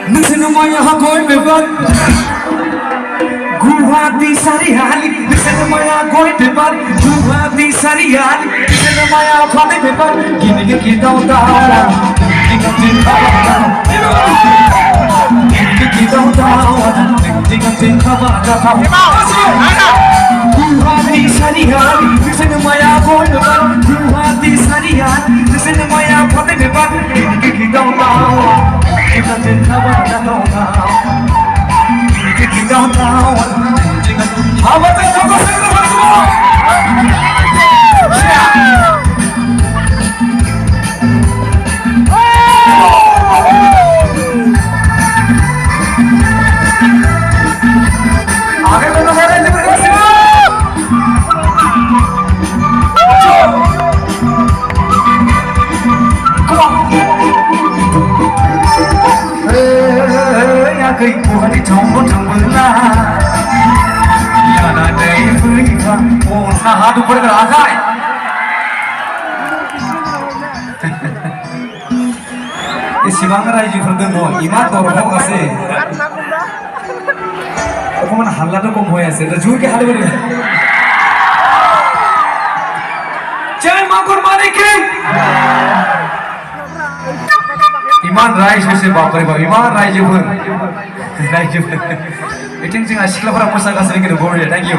Listen my going paper. Guwahati Sarihali. Listen my going paper. Guwahati Sarihali. Listen my going paper. Give me down down. Guwahati Sarihali. Listen my going paper. Guwahati Sarihali. Listen my going paper. Give me down down. How about cây của đi trong con thằng mưa la, nhà là đây với thằng buồn na hát được với cả ai? Cái siang này chỉ phần đơn thôi, imat đồ không có gì. Không mà halla nó cũng hoài sẽ, rồi cái halla vậy. Jai magurmari king. Iman Rai sesi bapak ibu, Iman Rai jebur, Rai jebur. Itu yang asik lah para musang asing itu boleh, thank you.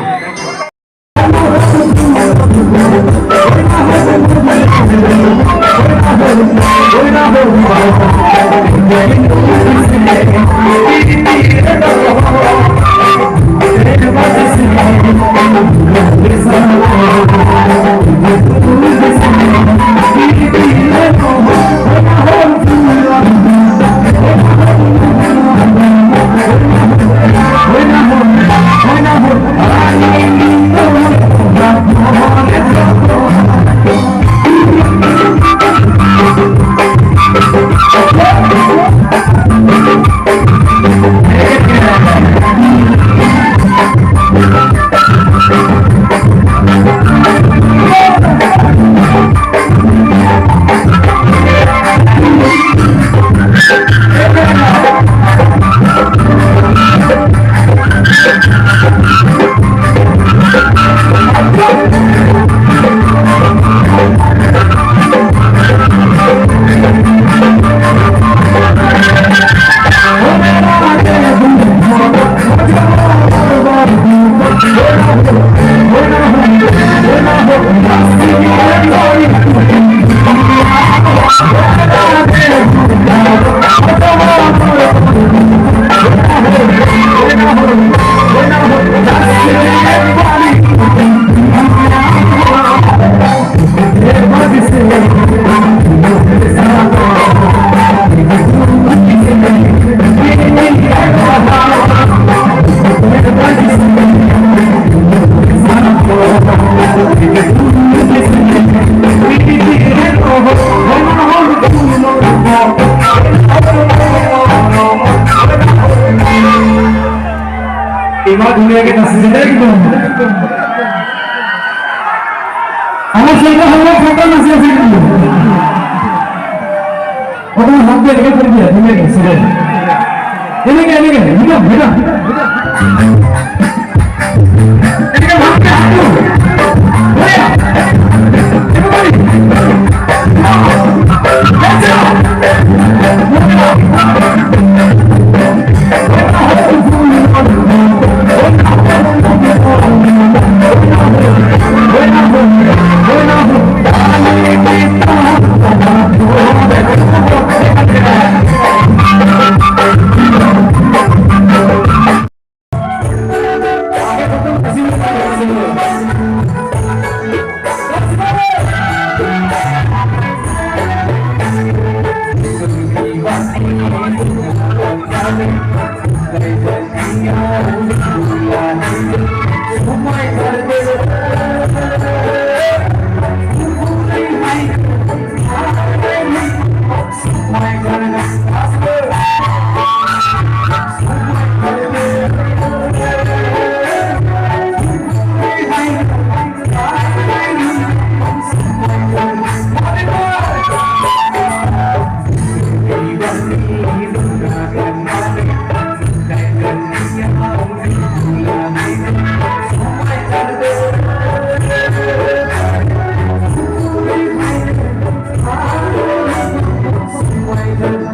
Iman dunia kita sendiri gitu. Awas saya foto masih ada gitu. Foto hampir dekat pergi ya, dunia kita sendiri. Ini kan, hidup. Ini kan hampir aku. Boleh? Everybody. Let's go.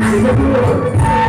Thank you.